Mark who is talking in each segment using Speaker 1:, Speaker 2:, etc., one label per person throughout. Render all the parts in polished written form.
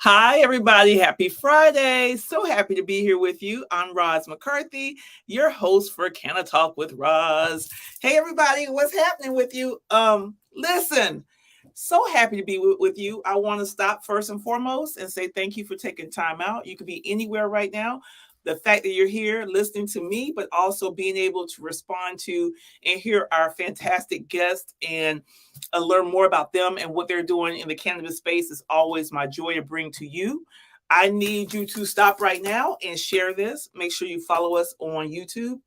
Speaker 1: Hi, everybody. Happy Friday. So happy to be here with you. I'm Roz McCarthy, your host for CannaTalk with Roz. Hey, everybody. What's happening with you? Listen, so happy to be with you. I want to stop first and foremost and say thank you for taking time out. You could be anywhere right now. The fact that you're here listening to me, but also being able to respond to and hear our fantastic guests and learn more about them and what they're doing in the cannabis space is always my joy to bring to you. I need you to stop right now and share this. Make sure you follow us on YouTube.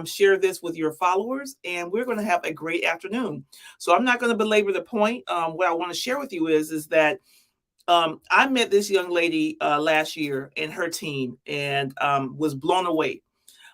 Speaker 1: Share this with your followers, and we're going to have a great afternoon. So I'm not going to belabor the point. What I want to share with you is that I met this young lady last year and her team, and was blown away.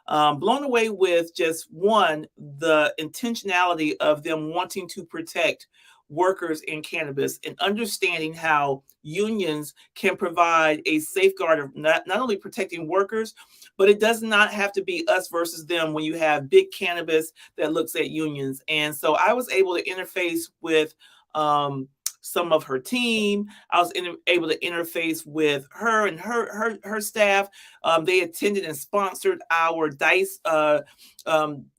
Speaker 1: Blown away with just one, the intentionality of them wanting to protect workers in cannabis and understanding how unions can provide a safeguard of not only protecting workers, but it does not have to be us versus them when you have big cannabis that looks at unions. And so I was able to interface with some of her team. I was able to interface with her and her staff. They attended and sponsored our Dice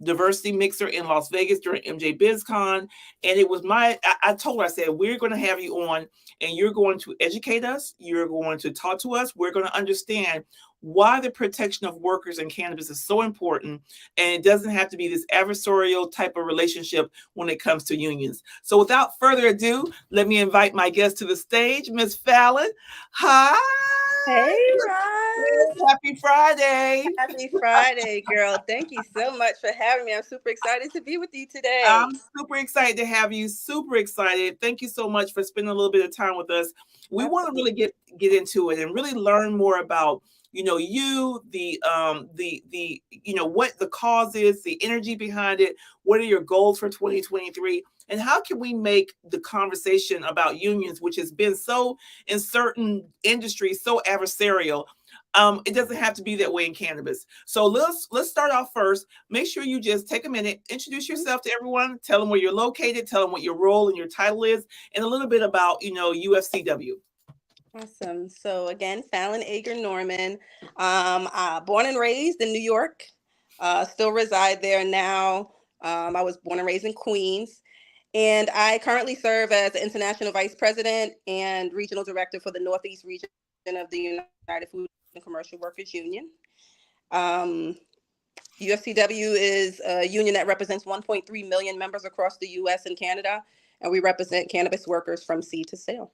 Speaker 1: diversity mixer in Las Vegas during MJ BizCon. And it was I told her, I said, we're going to have you on and you're going to educate us. You're going to talk to us. We're going to understand why the protection of workers in cannabis is so important. And it doesn't have to be this adversarial type of relationship when it comes to unions. So without further ado, let me invite my guest to the stage, Miss Fallon. Hi.
Speaker 2: Hey, Roz.
Speaker 1: Happy Friday.
Speaker 2: Happy Friday, girl. Thank you so much for having me. I'm super excited to be with you
Speaker 1: I'm
Speaker 2: today.
Speaker 1: super excited to have you. Super excited. Thank you so much for spending a little bit of time with us. We want to really
Speaker 2: Absolutely.
Speaker 1: get into it and really learn more about you, the what the cause is, the energy behind it. What are your goals for 2023? And how can we make the conversation about unions, which has been so in certain industries so adversarial, it doesn't have to be that way in cannabis. So let's start off first. Make sure you just take a minute, introduce yourself to everyone, tell them where you're located, tell them what your role and your title is, and a little bit about UFCW.
Speaker 2: Awesome. So again, Fallon Ager Norman, born and raised in New York, still reside there now. I was born and raised in Queens, and I currently serve as the International Vice President and Regional Director for the Northeast region of the United Food and Commercial Workers Union. Um, UFCW is a union that represents 1.3 million members across the U.S. and Canada, and we represent cannabis workers from seed to sale.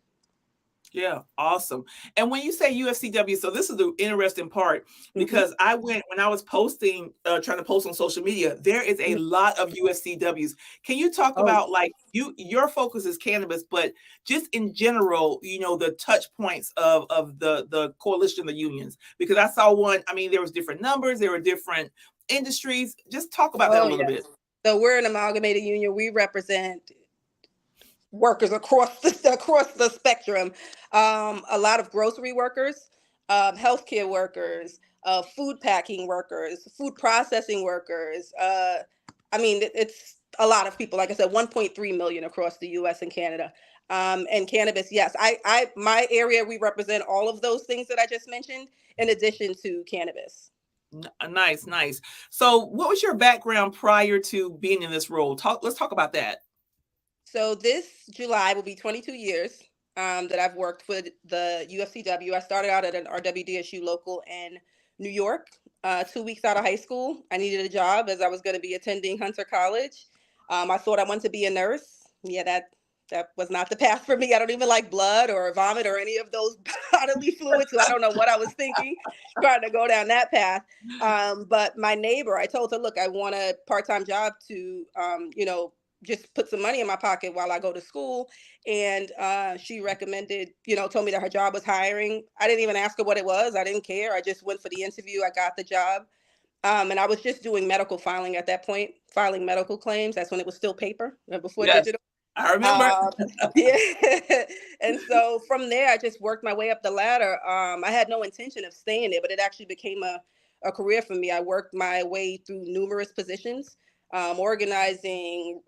Speaker 1: Yeah, awesome. And when you say UFCW, so this is the interesting part
Speaker 2: Mm-hmm.
Speaker 1: because I went when I was posting, trying to post on social media. There is a lot of UFCWs. Can you talk
Speaker 2: Oh,
Speaker 1: about like your focus is cannabis, but just in general, the touch points of the coalition, the unions? Because I saw one. I mean, there was different numbers, there were different industries. Just talk about that a
Speaker 2: oh
Speaker 1: little
Speaker 2: yes.
Speaker 1: bit.
Speaker 2: So we're an amalgamated union. We represent workers across the spectrum. A lot of grocery workers, healthcare workers, food packing workers, food processing workers. I mean, it's a lot of people. Like I said, 1.3 million across the U.S. and Canada. And cannabis, yes, my area, we represent all of those things that I just mentioned, in addition to cannabis.
Speaker 1: Nice, nice. So, what was your background prior to being in this role? Let's talk about that.
Speaker 2: So this July will be 22 years that I've worked for the UFCW. I started out at an RWDSU local in New York. 2 weeks out of high school, I needed a job as I was going to be attending Hunter College. I thought I wanted to be a nurse. Yeah, that was not the path for me. I don't even like blood or vomit or any of those bodily fluids, so I don't know what I was thinking trying to go down that path. But my neighbor, I told her, look, I want a part-time job to, just put some money in my pocket while I go to school. And she recommended, told me that her job was hiring. I didn't even ask her what it was. I didn't care. I just went for the interview. I got the job. And I was just doing medical filing at that point, filing medical claims. That's when it was still paper, before
Speaker 1: Yes,
Speaker 2: digital.
Speaker 1: I remember.
Speaker 2: Uh, yeah. And so from there, I just worked my way up the ladder. I had no intention of staying there, but it actually became a career for me. I worked my way through numerous positions, organizing,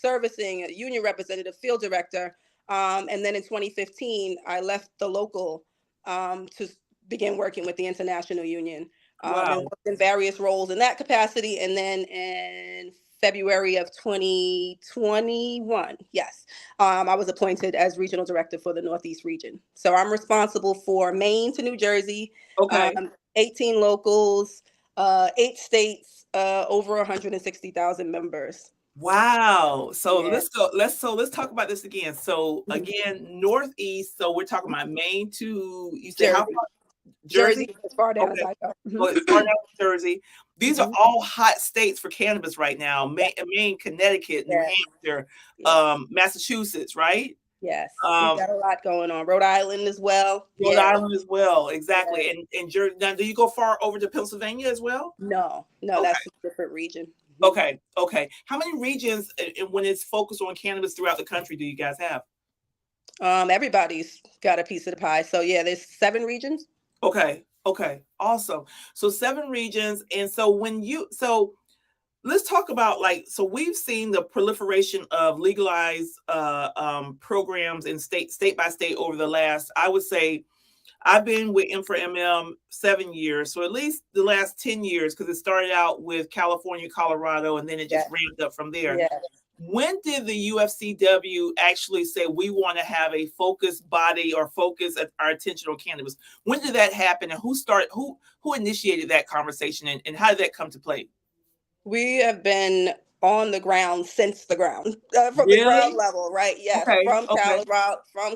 Speaker 2: servicing, a union representative, field director. And then in 2015, I left the local to begin working with the International Union, and
Speaker 1: Wow.
Speaker 2: worked in various roles in that capacity. And then in February of 2021, yes, I was appointed as regional director for the Northeast region. So I'm responsible for Maine to New Jersey,
Speaker 1: Okay.
Speaker 2: 18 locals, 8 states, over 160,000 members.
Speaker 1: Wow. So
Speaker 2: Yeah.
Speaker 1: let's go. Let's talk about this again. So
Speaker 2: Mhm.
Speaker 1: again, Northeast. So we're talking about Maine to, you say how
Speaker 2: Jersey.
Speaker 1: far? Jersey?
Speaker 2: Jersey, as far down as
Speaker 1: Okay.
Speaker 2: I go.
Speaker 1: Well, as far down as Jersey. These are
Speaker 2: Mhm.
Speaker 1: all hot states for cannabis right now.
Speaker 2: Yes,
Speaker 1: Maine, Connecticut, New
Speaker 2: yes,
Speaker 1: Hampshire,
Speaker 2: yes.
Speaker 1: Massachusetts, right?
Speaker 2: Yes, we've
Speaker 1: Um,
Speaker 2: got a lot going on. Rhode Island as well.
Speaker 1: Rhode
Speaker 2: Yeah,
Speaker 1: Island as well.
Speaker 2: yeah.
Speaker 1: Exactly. And Jersey. Now, do you go far over to Pennsylvania as well?
Speaker 2: No, no,
Speaker 1: Okay.
Speaker 2: that's a different region. Mhm.
Speaker 1: Okay. Okay. How many regions, when it's focused on cannabis throughout the country, do you guys have?
Speaker 2: Everybody's got a piece of the pie. So yeah, there's 7 regions.
Speaker 1: Okay. Okay. Awesome. So 7 regions. And so let's talk about, like, so we've seen the proliferation of legalized programs in state by state over the last, I would say, I've been with M4MM 7 years, so at least the last 10 years, because it started out with California, Colorado, and then it just
Speaker 2: Yes,
Speaker 1: ramped up from there.
Speaker 2: yes.
Speaker 1: When did the UFCW actually say we want to have a focused body or focus our attention on cannabis? When did that happen, and who initiated that conversation, and how did that come to play?
Speaker 2: We have been on the ground since the ground, from the ground
Speaker 1: Really?
Speaker 2: level, right? Yes,
Speaker 1: Okay.
Speaker 2: from
Speaker 1: Okay.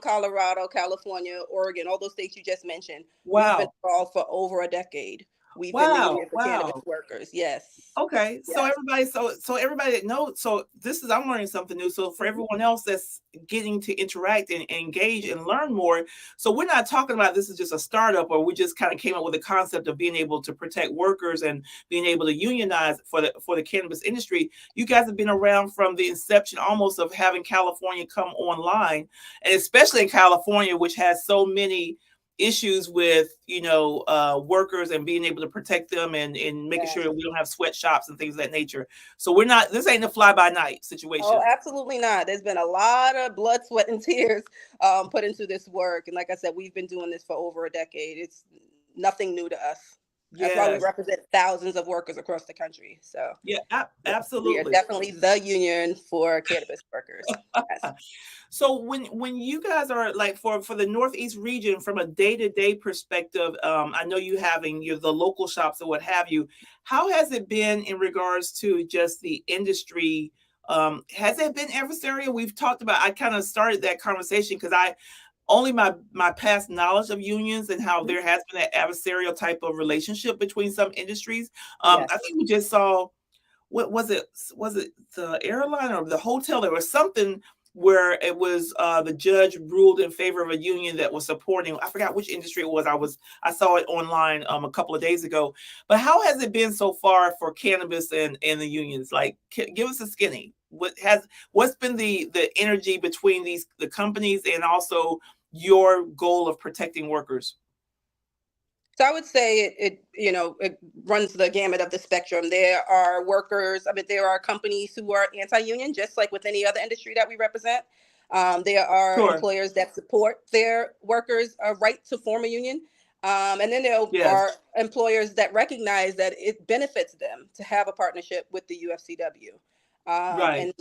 Speaker 2: Colorado, California, Oregon, all those states you just mentioned. We've been
Speaker 1: Wow.
Speaker 2: involved for over a decade. We've been the
Speaker 1: Wow.
Speaker 2: union for cannabis
Speaker 1: Wow.
Speaker 2: workers. Yes,
Speaker 1: Okay, so
Speaker 2: yes.
Speaker 1: everybody, so everybody that knows, so this is, I'm learning something new. So for
Speaker 2: Mhm.
Speaker 1: everyone else that's getting to interact and engage and learn more, so we're not talking about this is just a startup, or we just kind of came up with a concept of being able to protect workers and being able to unionize for the cannabis industry. You guys have been around from the inception almost of having California come online, and especially in California, which has so many issues with, workers and being able to protect them, and making sure
Speaker 2: Yes.
Speaker 1: that we don't have sweatshops and things of that nature. So we're not, this ain't a fly by night
Speaker 2: Oh,
Speaker 1: situation.
Speaker 2: absolutely not. There's been a lot of blood, sweat, and tears put into this work. And like I said, we've been doing this for over a decade. It's nothing new to us. That's why we
Speaker 1: Yes.
Speaker 2: represent thousands of workers across the country. So
Speaker 1: Yeah,
Speaker 2: yeah, we are
Speaker 1: absolutely.
Speaker 2: definitely the union for cannabis workers. Yes.
Speaker 1: So when you guys are, like, for the Northeast region, from a day-to-day perspective, I know you having the local shops or what have you. How has it been in regards to just the industry? Has it been adversarial? We've talked about, I kind of started that conversation because I only my past knowledge of unions and how
Speaker 2: Mhm.
Speaker 1: there has been that adversarial type of relationship between some industries. I
Speaker 2: Yes.
Speaker 1: think we just saw, what was it? Was it the airline or the hotel? There was something where it was, the judge ruled in favor of a union that was supporting. I forgot which industry it was. I saw it online a couple of days ago. But how has it been so far for cannabis and the unions? Like, give us a skinny. What's been the energy between the companies, and also your goal of protecting workers?
Speaker 2: So I would say it runs the gamut of the spectrum. There are workers. I mean, there are companies who are anti-union, just like with any other industry that we represent. There are
Speaker 1: Sure.
Speaker 2: employers that support their workers' right to form a union, and then there
Speaker 1: Yes.
Speaker 2: are employers that recognize that it benefits them to have a partnership with the UFCW. Um,
Speaker 1: Right.
Speaker 2: and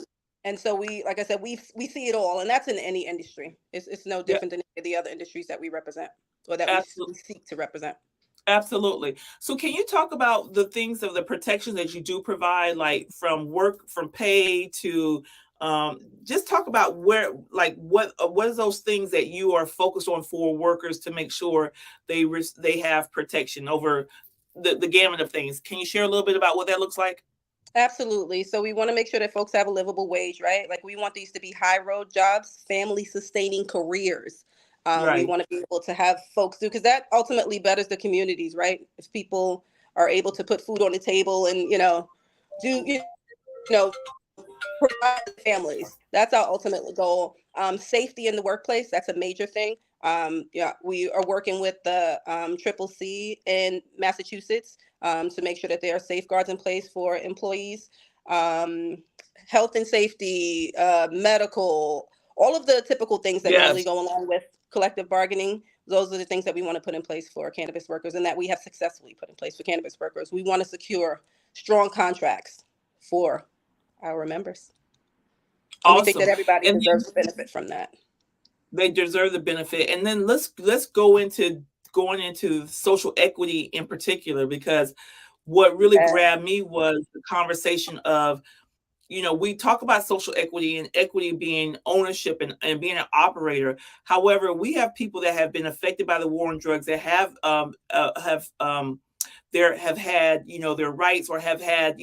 Speaker 2: and so like I said, we see it all, and that's in any industry. It's no
Speaker 1: Yeah.
Speaker 2: different than any of the other industries that we represent or that we
Speaker 1: Absolutely.
Speaker 2: seek to represent.
Speaker 1: Absolutely. So can you talk about the things of the protection that you do provide, like from work, from pay to, just talk about like, what is those things that you are focused on for workers to make sure they have protection over the gamut of things. Can you share a little bit about what that looks like?
Speaker 2: Absolutely. So we want to make sure that folks have a livable wage, right? Like we want these to be high road jobs, family sustaining careers. We
Speaker 1: Right.
Speaker 2: want to be able to have folks do, because that ultimately betters the communities, right? If people are able to put food on the table and do know provide for families. That's our ultimate goal. Safety in the workplace, that's a major thing. Yeah, we are working with the Triple C in Massachusetts to make sure that there are safeguards in place for employees. Um, Health and safety, medical, all of the typical things that normally
Speaker 1: Yes.
Speaker 2: go along with collective bargaining. Those are the things that we want to put in place for cannabis workers, and that we have successfully put in place for cannabis workers. We want to secure strong contracts for our members. And we think that
Speaker 1: Awesome.
Speaker 2: everybody
Speaker 1: And
Speaker 2: deserves to benefit from that.
Speaker 1: they deserve the benefit. And then let's go into going into social equity in particular, because what really
Speaker 2: Yeah.
Speaker 1: grabbed me was the conversation of, we talk about social equity and equity being ownership and being an operator. However, we have people that have been affected by the war on drugs that have had their rights, or have had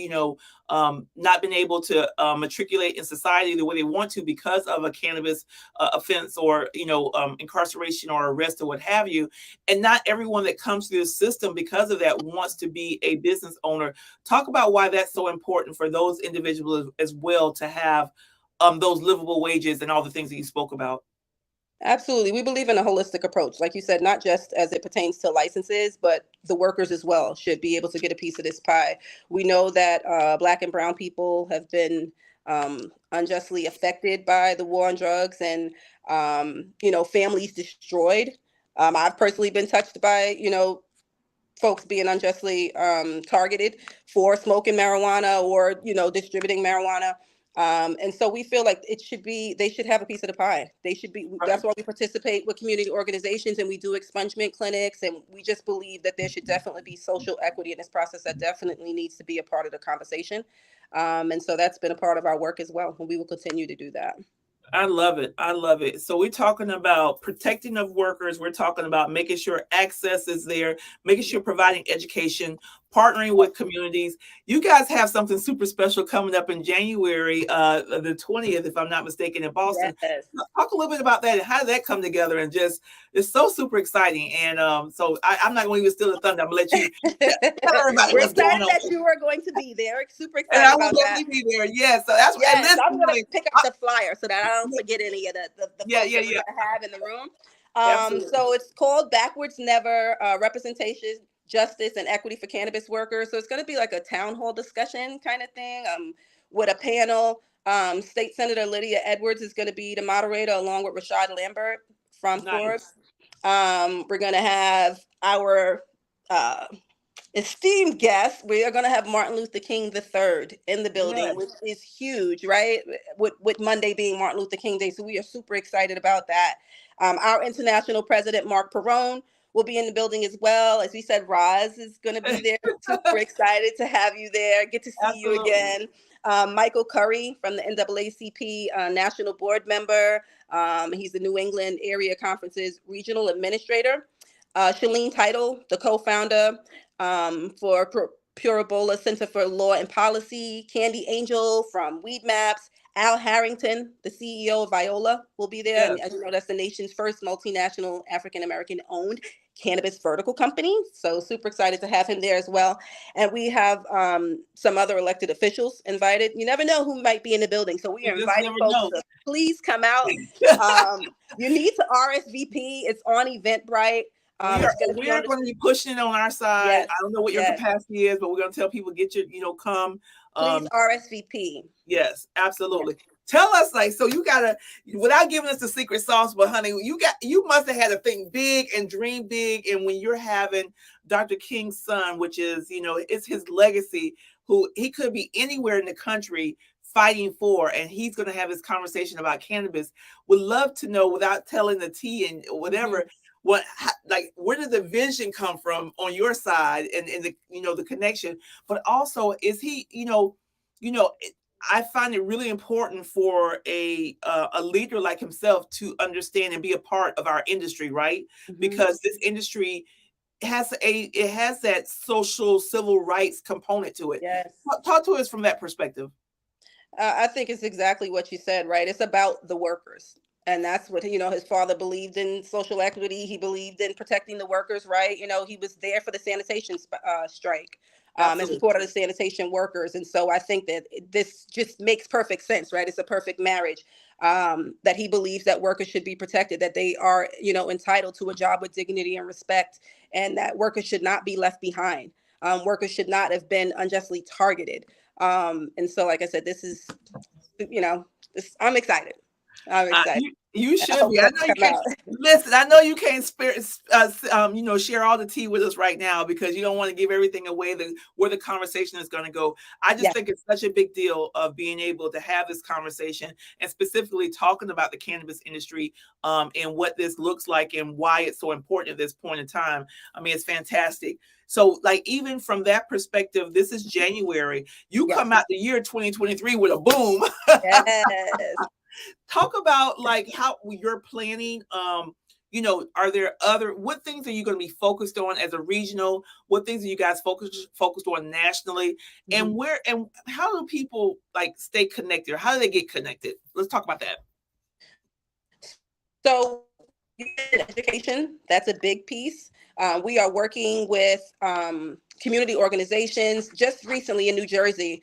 Speaker 1: not been able to matriculate in society the way they want to because of a cannabis offense, or incarceration or arrest or what have you. And not everyone that comes through the system because of that wants to be a business owner. Talk about why that's so important for those individuals as well, to have those livable wages and all the things that you spoke about.
Speaker 2: Absolutely. We believe in a holistic approach. Like you said, not just as it pertains to licenses, but the workers as well should be able to get a piece of this pie. We know that Black and brown people have been unjustly affected by the war on drugs, and, families destroyed. I've personally been touched by, folks being unjustly targeted for smoking marijuana, or distributing marijuana. And so we feel like they should have a piece of the pie. That's why we participate with community organizations, and we do expungement clinics, and we just believe that there should definitely be social equity in this process. That definitely needs to be a part of the conversation. And so that's been a part of our work as well, and we will continue to do that.
Speaker 1: I love it. I love it. So we're talking about protecting of workers. We're talking about making sure access is there, making sure providing education, partnering with communities. You guys have something super special coming up in January, the 20th, if I'm not mistaken, in Boston.
Speaker 2: Yes.
Speaker 1: Talk a little bit about that and how did that come together, and just it's so super exciting. And so I'm not going to even steal the thunder. I'm going to let you tell everybody
Speaker 2: We're
Speaker 1: what's going
Speaker 2: excited
Speaker 1: on.
Speaker 2: that you are going to be there. Super
Speaker 1: And
Speaker 2: excited
Speaker 1: I will
Speaker 2: about that.
Speaker 1: definitely be there. Yes. So that's and
Speaker 2: Yes,
Speaker 1: listen,
Speaker 2: I'm gonna
Speaker 1: honey,
Speaker 2: pick up the flyer so that I don't forget any of the
Speaker 1: yeah,
Speaker 2: folks
Speaker 1: yeah,
Speaker 2: that we're
Speaker 1: yeah.
Speaker 2: gonna have in the room.
Speaker 1: Absolutely.
Speaker 2: So it's called Backwards Never: Representation, Justice, and Equity for Cannabis Workers. So it's gonna be like a town hall discussion kind of thing, with a panel. State Senator Lydia Edwards is gonna be the moderator, along with Rashad Lambert from
Speaker 1: Nice.
Speaker 2: Forbes. We're gonna have our esteemed guest. We are going to have Martin Luther King III in the building,
Speaker 1: Yes.
Speaker 2: which is huge, right? With Monday being Martin Luther King Day. So we are super excited about that. Our international president, Mark Perrone, will be in the building as well. As we said, Roz is going to be there. Super excited to have you there. Get to see you
Speaker 1: Absolutely.
Speaker 2: again. Michael Curry from the NAACP national board member. He's the New England Area Conference's regional administrator. Shalene Title, the co-founder for Pure Ebola Center for Law and Policy. Candy Angel from Weed Maps. Al Harrington, the CEO of Viola, will be there.
Speaker 1: Yes.
Speaker 2: And as you know, that's the nation's first multinational African-American owned cannabis vertical company. So super excited to have him there as well. And we have some other elected officials invited. You never know who might be in the building. So we
Speaker 1: You
Speaker 2: are
Speaker 1: just
Speaker 2: inviting
Speaker 1: never
Speaker 2: folks
Speaker 1: know.
Speaker 2: to please come out. You need to RSVP. It's on Eventbrite.
Speaker 1: We are
Speaker 2: It's going to
Speaker 1: we
Speaker 2: be on
Speaker 1: are
Speaker 2: the
Speaker 1: going to be pushing it on our side.
Speaker 2: Yes,
Speaker 1: I don't know what your
Speaker 2: yes.
Speaker 1: capacity is, but we're going to tell people get your, come.
Speaker 2: Please
Speaker 1: Um,
Speaker 2: RSVP.
Speaker 1: yes,
Speaker 2: Yes.
Speaker 1: absolutely. Tell us, like, so you gotta, without giving us the secret sauce, but honey, you must have had to think big and dream big. And when you're having Dr. King's son, which is, it's his legacy, who he could be anywhere in the country fighting for, and he's going to have this conversation about cannabis. Would love to know, without telling the tea and whatever, where did the vision come from on your side, and the, the connection, but also is he, I find it really important for a leader like himself to understand and be a part of our industry, right?
Speaker 2: Mm-hmm.
Speaker 1: Because this industry has that social civil rights component to it.
Speaker 2: Yes.
Speaker 1: Talk to us from that perspective.
Speaker 2: I think it's exactly what you said, right? It's about the workers. And that's what, his father believed in social equity. He believed in protecting the workers, right? He was there for the sanitation strike in
Speaker 1: Absolutely.
Speaker 2: support of the sanitation workers. And so I think that this just makes perfect sense, right? It's a perfect marriage, that he believes that workers should be protected, that they are, entitled to a job with dignity and respect, and that workers should not be left behind. Workers should not have been unjustly targeted. And so, like I said, this is, I'm excited. I'm excited.
Speaker 1: You
Speaker 2: I
Speaker 1: should
Speaker 2: hope
Speaker 1: be.
Speaker 2: it
Speaker 1: I
Speaker 2: all
Speaker 1: know you
Speaker 2: come
Speaker 1: can't.
Speaker 2: out.
Speaker 1: Listen, I know you can't spare, share all the tea with us right now because you don't want to give everything away. Where the conversation is going to go. I just
Speaker 2: Yeah.
Speaker 1: think it's such a big deal of being able to have this conversation and specifically talking about the cannabis industry, and what this looks like and why it's so important at this point in time. I mean, it's fantastic. So, like, even from that perspective, this is January. You
Speaker 2: Yes.
Speaker 1: come out the year 2023 with a boom.
Speaker 2: Yes.
Speaker 1: Talk about like how you're planning. Are there other what things are you going to be focused on as a regional? What things are you guys focused on nationally?
Speaker 2: Mhm.
Speaker 1: And how do people like stay connected? Or how do they get connected? Let's talk about that.
Speaker 2: So education, that's a big piece. We are working with community organizations. Just recently in New Jersey,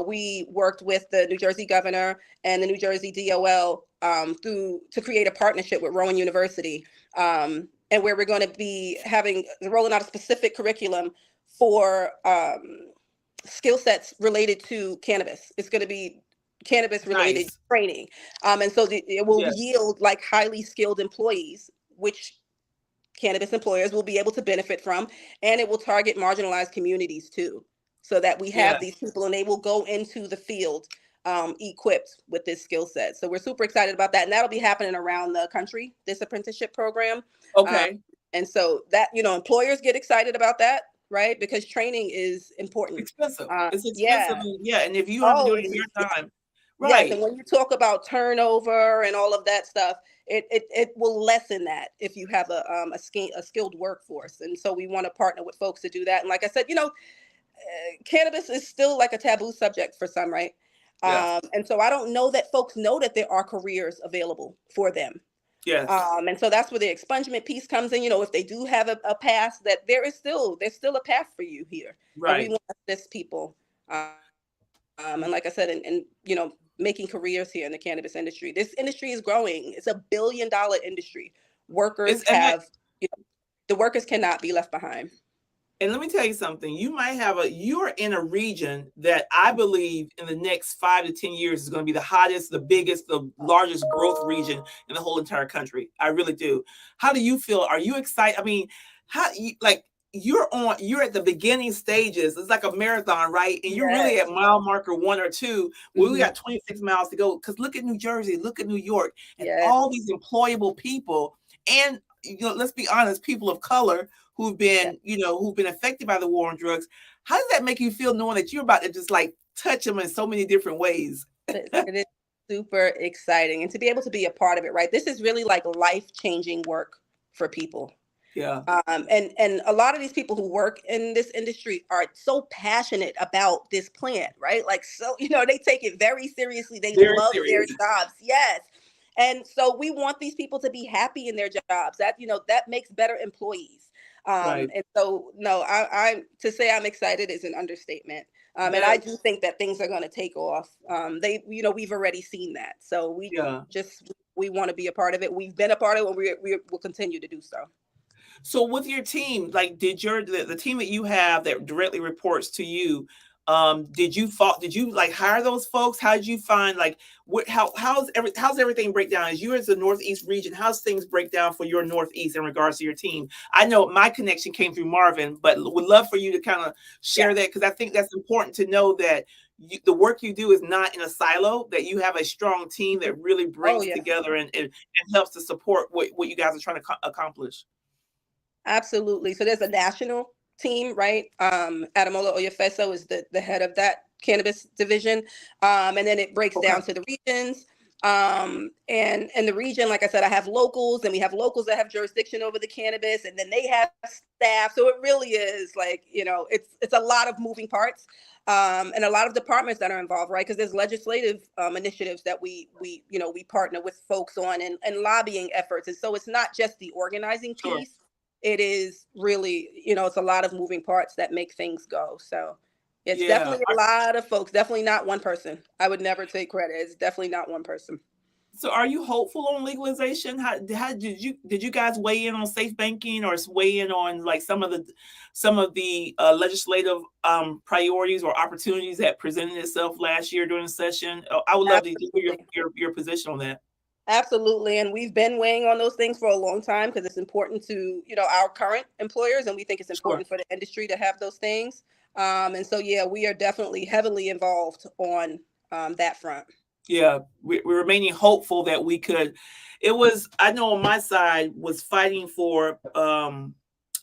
Speaker 2: we worked with the New Jersey governor and the New Jersey DOL to create a partnership with Rowan University, and where we're going to be rolling out a specific curriculum for skill sets related to cannabis. It's going to be cannabis related
Speaker 1: Nice.
Speaker 2: training. And so it will
Speaker 1: Yes.
Speaker 2: yield like highly skilled employees, which cannabis employers will be able to benefit from. And it will target marginalized communities too, so that we have
Speaker 1: Yes.
Speaker 2: these people and they will go into the field equipped with this skill set. So we're super excited about that. And that'll be happening around the country, this apprenticeship program. Um,
Speaker 1: Okay.
Speaker 2: and so that, employers get excited about that, right? Because training is important.
Speaker 1: Expensive. It's expensive.
Speaker 2: Yeah.
Speaker 1: Yeah. And if you don't have to
Speaker 2: Oh,
Speaker 1: do it in your time,
Speaker 2: yes.
Speaker 1: right.
Speaker 2: And when you talk about turnover and all of that stuff, it will lessen that if you have a skilled workforce. And so we want to partner with folks to do that. And like I said, cannabis is still like a taboo subject for some, right?
Speaker 1: Yes.
Speaker 2: And so I don't know that folks know that there are careers available for them.
Speaker 1: Yes.
Speaker 2: And so that's where the expungement piece comes in. If they do have a past, that there's still a path for you here, and we
Speaker 1: Right.
Speaker 2: want to assist people. And like I said, and making careers here in the cannabis industry. This industry is growing. It's $1 billion industry. Workers
Speaker 1: It's and
Speaker 2: have, the workers cannot be left behind.
Speaker 1: And let me tell you something. You're in a region that I believe in the next 5 to 10 years is going to be the hottest, the biggest, the largest growth region in the whole entire country. I really do. How do you feel? Are you excited? I mean, you're at the beginning stages. It's like a marathon, right? And you're really
Speaker 2: Yes.
Speaker 1: at mile marker 1 or 2. Well, we
Speaker 2: Hmm.
Speaker 1: got 26 miles to go. Because look at New Jersey, look at New York, and
Speaker 2: Yes.
Speaker 1: all these employable people. And let's be honest, people of color
Speaker 2: Yes.
Speaker 1: who've been affected by the war on drugs. How does that make you feel knowing that you're about to just like touch them in so many different ways?
Speaker 2: It is super exciting, and to be able to be a part of it, right? This is really like life-changing work for people.
Speaker 1: Yeah.
Speaker 2: And a lot of these people who work in this industry are so passionate about this plant, right? Like, so, they take it very seriously. They
Speaker 1: Very
Speaker 2: love their
Speaker 1: serious.
Speaker 2: jobs. Yes. And so we want these people to be happy in their jobs. That makes better employees.
Speaker 1: Right.
Speaker 2: And so, no, I to say I'm excited is an understatement. And I
Speaker 1: That
Speaker 2: do think that things are going to take off. We've already seen that. So
Speaker 1: yeah.
Speaker 2: we want to be a part of it. We've been a part of it, and we will continue to do so.
Speaker 1: So with your team, like the team that you have that directly reports to you, did you like hire those folks? How did you find like how's everything break down? As you as the Northeast region, how's things break down for your Northeast in regards to your team? I know my connection came through Marvin, but would love for you to kind of share
Speaker 2: Yes.
Speaker 1: that because I think that's important to know that the work you do is not in a silo, that you have a strong team that really
Speaker 2: Oh,
Speaker 1: brings
Speaker 2: yeah.
Speaker 1: together and helps to support what you guys are trying to accomplish.
Speaker 2: Absolutely. So there's a national team, right? Adamola Oyefeso is the head of that cannabis division. And then it breaks
Speaker 1: Okay.
Speaker 2: down to the regions. And the region, like I said, I have locals, and we have locals that have jurisdiction over the cannabis, and then they have staff. So it really is like, it's a lot of moving parts. And a lot of departments that are involved, right? Because there's legislative initiatives that we partner with folks on, and lobbying efforts. And so it's not just the organizing
Speaker 1: Sure.
Speaker 2: piece. It is really, it's a lot of moving parts that make things go. So it's
Speaker 1: Yeah.
Speaker 2: definitely a lot of folks, definitely not one person. I would never take credit. It's definitely not one person.
Speaker 1: So are you hopeful on legalization? How did you guys weigh in on safe banking or weigh in on like some of the legislative priorities or opportunities that presented itself last year during the session? I would love to hear
Speaker 2: Absolutely.
Speaker 1: your position on that.
Speaker 2: Absolutely. And we've been weighing on those things for a long time because it's important to, our current employers. And we think it's
Speaker 1: Sure.
Speaker 2: important for the industry to have those things. And so, yeah, we are definitely heavily involved on that front.
Speaker 1: Yeah, we're remaining hopeful that we could. It was, I know on my side was fighting for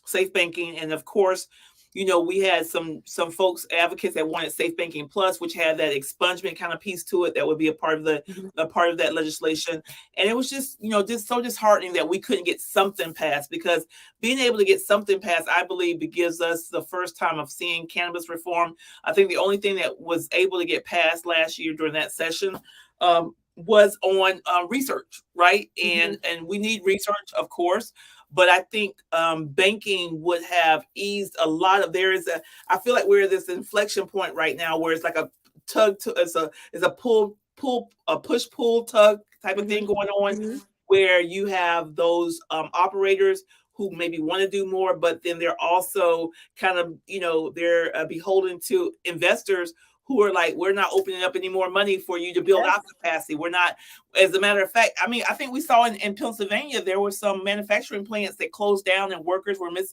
Speaker 1: safe banking, and of course, we had some folks advocates that wanted safe banking plus, which had that expungement kind of piece to it that would be a part of
Speaker 2: Mhm.
Speaker 1: that legislation. And it was just just so disheartening that we couldn't get something passed, because being able to get something passed, I believe, it gives us the first time of seeing cannabis reform. I think the only thing that was able to get passed last year during that session was on research, right?
Speaker 2: Mhm.
Speaker 1: And we need research, of course, but I think banking would have eased a lot of. I feel like we're at this inflection point right now where it's like a tug to it's a push pull tug type of thing
Speaker 2: Mhm.
Speaker 1: going on,
Speaker 2: Mhm.
Speaker 1: where you have those operators who maybe want to do more, but then they're also kind of, they're beholden to investors who are like, we're not opening up any more money for you to build out
Speaker 2: Yes.
Speaker 1: capacity. We're not, as a matter of fact, I mean, I think we saw in Pennsylvania, there were some manufacturing plants that closed down and workers were were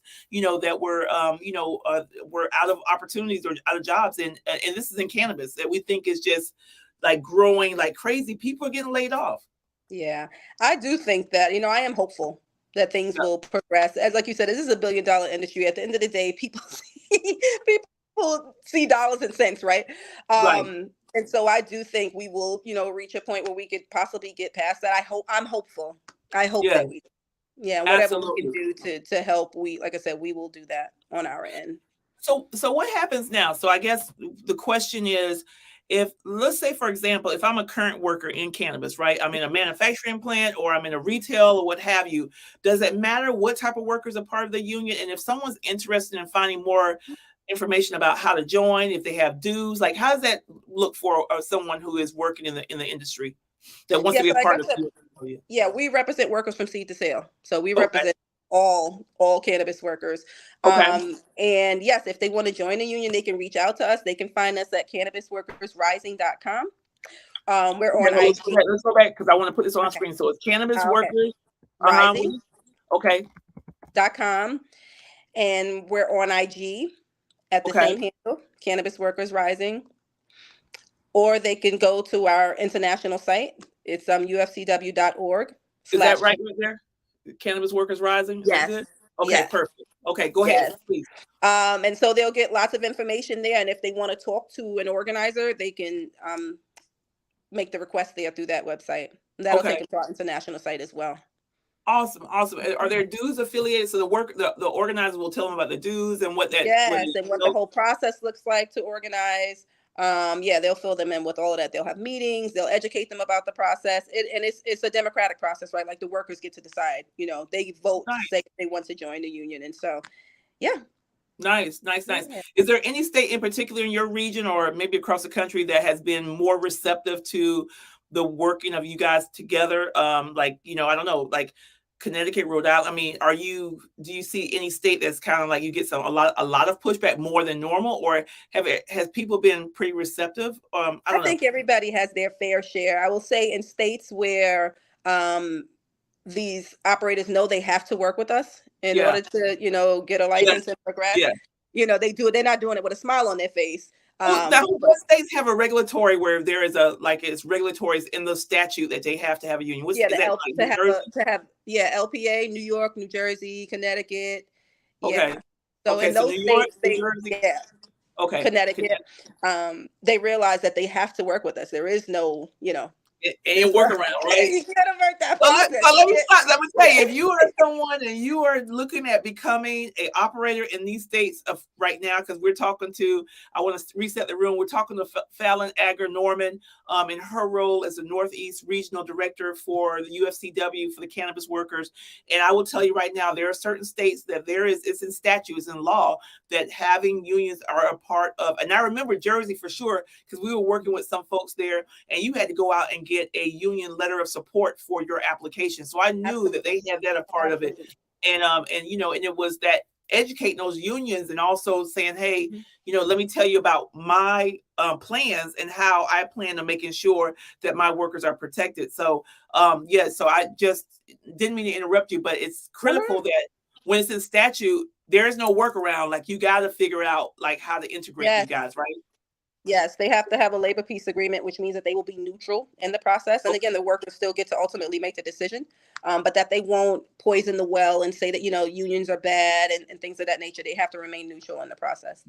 Speaker 1: out of opportunities or out of jobs. And this is in cannabis that we think is just like growing like crazy. People are getting laid off.
Speaker 2: Yeah, I do think that, I am hopeful that things
Speaker 1: Yeah,
Speaker 2: will progress. As like you said, this is a billion-dollar industry. At the end of the day, people see dollars and cents, right?
Speaker 1: right.
Speaker 2: And so I do think we will, reach a point where we could possibly get past that. I'm hopeful. I hope
Speaker 1: Yeah,
Speaker 2: that we, yeah, whatever we can
Speaker 1: absolutely.
Speaker 2: do to help, like I said, we will do that on our end.
Speaker 1: So what happens now? So I guess the question is, if, let's say, for example, if I'm a current worker in cannabis, right? I'm in a manufacturing plant or I'm in a retail or what have you, does it matter what type of workers are part of the union? And if someone's interested in finding more information about how to join, if they have dues, like how does that look for someone who is working in the industry that wants
Speaker 2: Yeah,
Speaker 1: to be
Speaker 2: so
Speaker 1: a
Speaker 2: like I
Speaker 1: part of
Speaker 2: said,
Speaker 1: the union?
Speaker 2: yeah, we represent workers from seed to sale. So we
Speaker 1: Okay.
Speaker 2: represent all cannabis workers.
Speaker 1: Okay.
Speaker 2: And yes, if they want to join the union, they can reach out to us. They can find us at cannabisworkersrising.com. We're
Speaker 1: Okay,
Speaker 2: on
Speaker 1: no, let's go
Speaker 2: IG.
Speaker 1: back. Let's go back because I want to put this on
Speaker 2: Okay.
Speaker 1: screen. So it's cannabis
Speaker 2: Okay.
Speaker 1: workers. Uh-huh.
Speaker 2: Rising.com.
Speaker 1: Okay.
Speaker 2: And we're on IG at the
Speaker 1: Okay.
Speaker 2: same handle, Cannabis Workers Rising. Or they can go to our international site. It's ufcw.org
Speaker 1: Is that
Speaker 2: slash.
Speaker 1: right there? Cannabis Workers Rising. Is that
Speaker 2: Yes.
Speaker 1: good? Okay,
Speaker 2: Yes.
Speaker 1: perfect. Okay, go ahead,
Speaker 2: Yes.
Speaker 1: please.
Speaker 2: And so they'll get lots of information there. And if they want to talk to an organizer, they can make the request there through that website. And that'll take
Speaker 1: Okay.
Speaker 2: them to our international site as well.
Speaker 1: Awesome, awesome. Are there dues affiliated? So the organizer will tell them about the dues and what
Speaker 2: Yes,
Speaker 1: it
Speaker 2: and what the
Speaker 1: entails?
Speaker 2: whole process looks like to organize. Yeah, they'll fill them in with all of that. They'll have meetings. They'll educate them about the process. And it's a democratic process, right? Like the workers get to decide. They vote to say
Speaker 1: Nice,
Speaker 2: if they want to join the union. And so, yeah,
Speaker 1: nice, nice, nice.
Speaker 2: yeah.
Speaker 1: Is there any state in particular in your region or maybe across the country that has been more receptive to the working of you guys together? Like, I don't know, like Connecticut, Rhode Island. I mean, do you see any state that's kind of like you get a lot of pushback more than normal, or has people been pretty receptive? I
Speaker 2: I
Speaker 1: don't know.
Speaker 2: think everybody has their fair share. I will say in states where um, these operators know they have to work with us in
Speaker 1: Yeah.
Speaker 2: order to, get a
Speaker 1: Yes.
Speaker 2: license and progress.
Speaker 1: Yeah.
Speaker 2: They do it. They're not doing it with a smile on their face.
Speaker 1: Well, now,
Speaker 2: But
Speaker 1: what states have a regulatory where there is it's regulatory in the statute that they have to have a union?
Speaker 2: yeah,
Speaker 1: Is that like New Jersey?
Speaker 2: yeah, LPA, New York, New Jersey, Connecticut.
Speaker 1: Okay.
Speaker 2: Yeah. So
Speaker 1: Okay.
Speaker 2: in
Speaker 1: So
Speaker 2: those
Speaker 1: New York,
Speaker 2: states,
Speaker 1: New Jersey.
Speaker 2: yeah,
Speaker 1: Okay.
Speaker 2: Connecticut, they realize that they have to work with us. There is no,
Speaker 1: And
Speaker 2: there's
Speaker 1: work
Speaker 2: no,
Speaker 1: around, right?
Speaker 2: you gotta work that
Speaker 1: So let,
Speaker 2: process.
Speaker 1: so let me stop. Let me tell you,
Speaker 2: Yeah.
Speaker 1: if you are someone and you are looking at becoming a operator in these states of right now, because we're talking to, I want to reset the room. We're talking to Fallon Agger Norman in her role as the Northeast Regional Director for the UFCW for the cannabis workers. And I will tell you right now, there are certain states that it's in statutes and law that having unions are a part of. And I remember Jersey for sure, because we were working with some folks there and you had to go out and get a union letter of support for your application. So I knew that
Speaker 2: Absolutely.
Speaker 1: they had that a part of it.
Speaker 2: Absolutely.
Speaker 1: And and it was that educating those unions and also saying, hey,
Speaker 2: Mhm.
Speaker 1: let me tell you about my plans and how I plan on making sure that my workers are protected. So, yeah, so I just didn't mean to interrupt you, but it's
Speaker 2: No, no, no.
Speaker 1: critical that when it's in statute, there is no workaround. Like you got to figure out like how to integrate these
Speaker 2: Yes.
Speaker 1: guys, right?
Speaker 2: Yes, they have to have a labor peace agreement, which means that they will be neutral in the process. And again, the workers still get to ultimately make the decision, but that they won't poison the well and say that, unions are bad and things of that nature. They have to remain neutral in the process.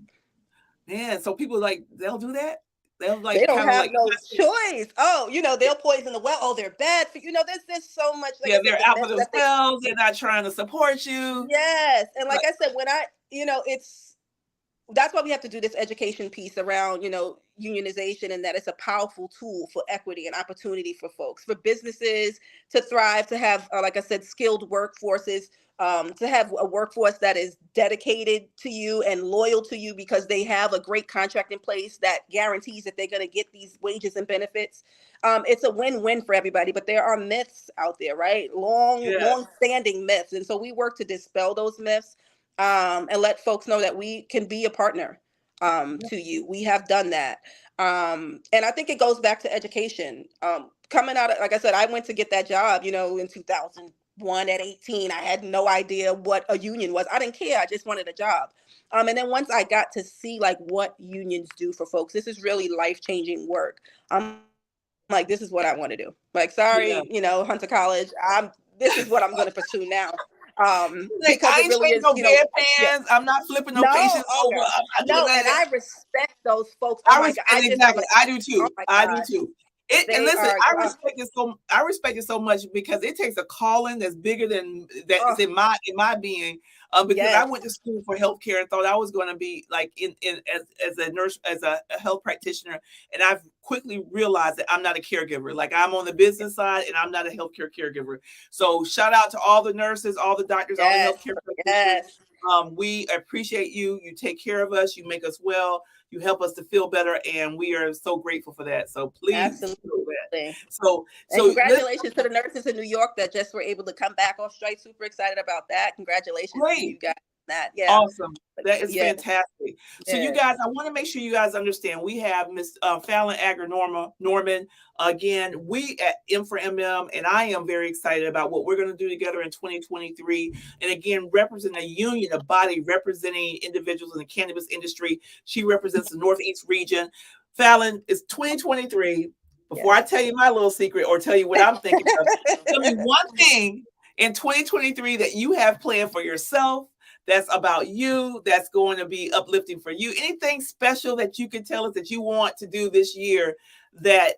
Speaker 1: Man, so people like they'll do that. They'll
Speaker 2: They
Speaker 1: like
Speaker 2: don't
Speaker 1: kind of
Speaker 2: have
Speaker 1: like
Speaker 2: no choice. Oh, they'll poison the well. Oh, they're bad for there's so much, like I
Speaker 1: yeah,
Speaker 2: said,
Speaker 1: they're
Speaker 2: the
Speaker 1: out for
Speaker 2: myths that they
Speaker 1: themselves. They're not trying to support you.
Speaker 2: yes. And like
Speaker 1: Like,
Speaker 2: I said, when it's that's why we have to do this education piece around unionization, and that it's a powerful tool for equity and opportunity for folks, for businesses to thrive, to have like I said, skilled workforces, to have a workforce that is dedicated to you and loyal to you because they have a great contract in place that guarantees that they're going to get these wages and benefits. It's a win-win for everybody, but there are myths out there, right?
Speaker 1: yeah,
Speaker 2: Long standing myths, and so we work to dispel those myths, and let folks know that we can be a partner to you. We have done that. And I think it goes back to education. Coming out of, like I said, I went to get that job, in 2001 at 18. I had no idea what a union was. I didn't care. I just wanted a job. And then once I got to see like what unions do for folks, this is really life-changing work. I'm like, this is what I want to do. Like,
Speaker 1: yeah.
Speaker 2: sorry, Hunter College. This is what I'm going to pursue now.
Speaker 1: Like
Speaker 2: Because
Speaker 1: I
Speaker 2: it
Speaker 1: ain't
Speaker 2: really
Speaker 1: trading
Speaker 2: is,
Speaker 1: no
Speaker 2: yeah.
Speaker 1: bedpans. I'm not flipping no
Speaker 2: No,
Speaker 1: patients
Speaker 2: oh
Speaker 1: over.
Speaker 2: girl.
Speaker 1: I'm not doing
Speaker 2: No,
Speaker 1: none of
Speaker 2: and
Speaker 1: that.
Speaker 2: I respect those folks. Oh
Speaker 1: I
Speaker 2: my God.
Speaker 1: respect exactly. I do
Speaker 2: Oh
Speaker 1: too.
Speaker 2: my
Speaker 1: I do
Speaker 2: gosh.
Speaker 1: too. And
Speaker 2: They
Speaker 1: listen,
Speaker 2: are
Speaker 1: I respect it so much because it takes a calling that's bigger than that is
Speaker 2: oh
Speaker 1: in my being. Because I
Speaker 2: yes.
Speaker 1: went to school for healthcare and thought I was going to be like in as a nurse, as a health practitioner, and I've quickly realized that I'm not a caregiver. Like I'm on the business side and I'm not a healthcare caregiver. So shout out to all the nurses, all the doctors, all the
Speaker 2: Yes.
Speaker 1: healthcare practitioners.
Speaker 2: Yes.
Speaker 1: We appreciate you. You take care of us. You make us well. You help us to feel better, and we are so grateful for that. So please know that.
Speaker 2: Absolutely. And
Speaker 1: So let's
Speaker 2: congratulations to the nurses in New York that just were able to come back off strike. Super excited about that. Congratulations to
Speaker 1: great.
Speaker 2: you guys on that. Yeah.
Speaker 1: Awesome. That is
Speaker 2: Yeah.
Speaker 1: fantastic. So you
Speaker 2: Yeah.
Speaker 1: guys, I want to make sure you guys understand. We have Miss Fallon Agger Norman. Again, we at M4MM, and I am very excited about what we're going to do together in 2023. And again, represent a union, a body representing individuals in the cannabis industry. She represents the Northeast region. Fallon, it's 2023. Before I
Speaker 2: Yes.
Speaker 1: tell you my little secret or tell you what I'm thinking of, tell me one thing in 2023 that you have planned for yourself, that's about you, that's going to be uplifting for you. Anything special that you can tell us that you want to do this year that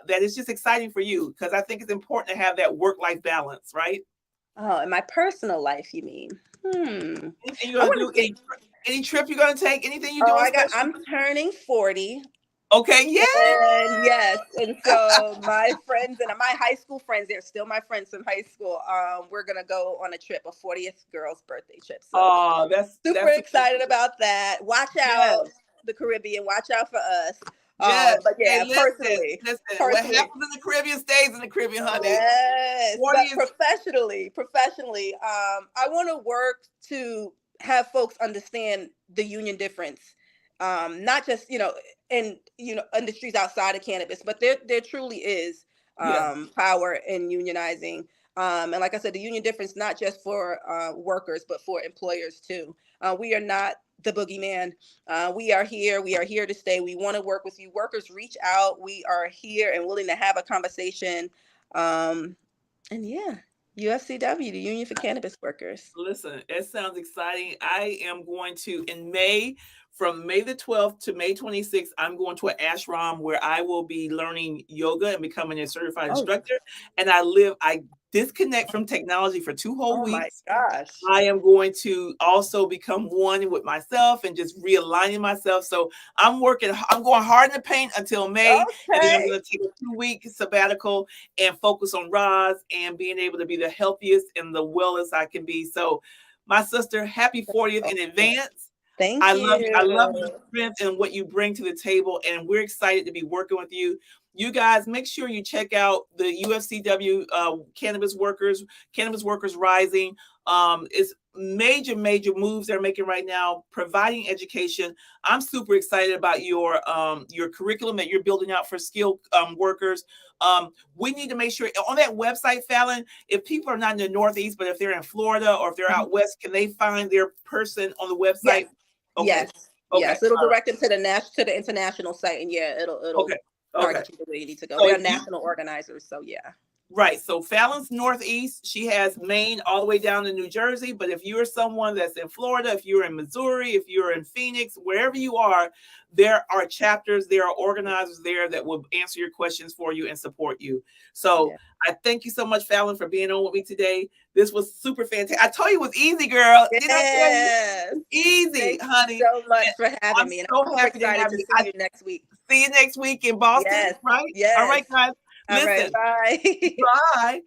Speaker 1: is just exciting for you? Because I think it's important to have that work-life balance, right?
Speaker 2: Oh, in my personal life, you mean?
Speaker 1: Anything you're
Speaker 2: I
Speaker 1: gonna
Speaker 2: want
Speaker 1: do,
Speaker 2: to
Speaker 1: any trip you're gonna take, anything you're
Speaker 2: Oh,
Speaker 1: doing special?
Speaker 2: I'm turning 40.
Speaker 1: Okay, yeah.
Speaker 2: And yes, and so my friends and my high school friends, they're still my friends from high school. We're gonna go on a trip, a 40th girl's birthday trip. So
Speaker 1: Oh,
Speaker 2: super
Speaker 1: that's
Speaker 2: excited about that. Watch
Speaker 1: yes,
Speaker 2: out, the Caribbean. Watch out for us.
Speaker 1: yes.
Speaker 2: But
Speaker 1: Hey,
Speaker 2: yeah,
Speaker 1: listen. What
Speaker 2: personally,
Speaker 1: happens in the Caribbean stays in the Caribbean, honey.
Speaker 2: yes.
Speaker 1: 40
Speaker 2: But
Speaker 1: is
Speaker 2: professionally, I want to work to have folks understand the union difference. Not just in industries outside of cannabis, but there truly is
Speaker 1: yeah,
Speaker 2: power in unionizing. And like I said, the union difference not just for workers, but for employers too. We are not the boogeyman. We are here. We are here to stay. We want to work with you. Workers, reach out. We are here and willing to have a conversation. Um, and yeah, UFCW, the Union for Cannabis Workers.
Speaker 1: listen, it sounds exciting. I am going to in May, from May the 12th to May 26th, I'm going to an ashram where I will be learning yoga and becoming a certified
Speaker 2: Oh,
Speaker 1: instructor. And I disconnect from technology for 2 whole
Speaker 2: oh my
Speaker 1: weeks.
Speaker 2: gosh.
Speaker 1: I am going to also become one with myself and just realigning myself. So I'm going hard in the paint until May, and then I'm
Speaker 2: Okay.
Speaker 1: going to take a 2 week sabbatical and focus on Roz and being able to be the healthiest and the wellest I can be. So, my sister, happy 40th in advance.
Speaker 2: Thank
Speaker 1: I love
Speaker 2: you.
Speaker 1: your strength and what you bring to the table, and we're excited to be working with you. You guys make sure you check out the UFCW Cannabis Workers Rising. It's major moves they're making right now, providing education. I'm super excited about your curriculum that you're building out for skilled workers. We need to make sure on that website, Fallon, if people are not in the Northeast, but if they're in Florida or if they're out west, can they find their person on the website?
Speaker 2: Yes. Okay. Yes. It'll direct them to the international site, and it'll target you the way you need to go. So they're national organizers, so yeah.
Speaker 1: Right. So Fallon's Northeast. She has Maine all the way down to New Jersey. But if you're someone that's in Florida, if you're in Missouri, if you're in Phoenix, wherever you are, there are chapters, there are organizers there that will answer your questions for you and support you. So I thank you so much, Fallon, for being on with me today. This was super fantastic. I told you it was easy, girl.
Speaker 2: Yes.
Speaker 1: Did I tell you? Easy, honey.
Speaker 2: Thank you so much for having me. And I'm so excited to see you next week.
Speaker 1: See you next week in Boston, right?
Speaker 2: Yes.
Speaker 1: All right, guys.
Speaker 2: Listen, bye.
Speaker 1: Bye.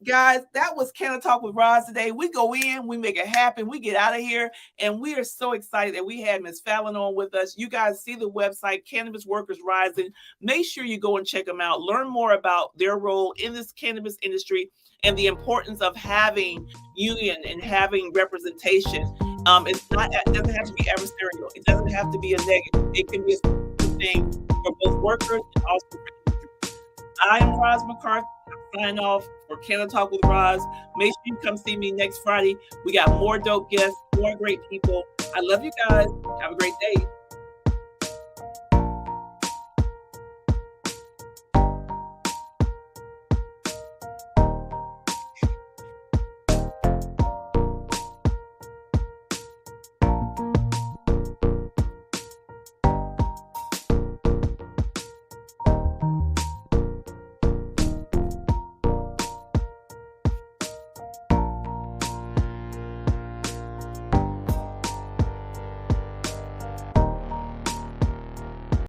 Speaker 1: Guys, that was CannaTalk with Roz today. We go in, we make it happen, we get out of here, and we are so excited that we had Ms. Fallon on with us. You guys see the website, Cannabis Workers Rising. Make sure you go and check them out. Learn more about their role in this cannabis industry and the importance of having union and having representation. It doesn't have to be adversarial. It doesn't have to be a negative. It can be a good thing for both workers and also for the industry. I am Roz McCarthy. Sign off for CannaTalk with Roz. Make sure you come see me next Friday. We got more dope guests, more great people. I love you guys. Have a great day.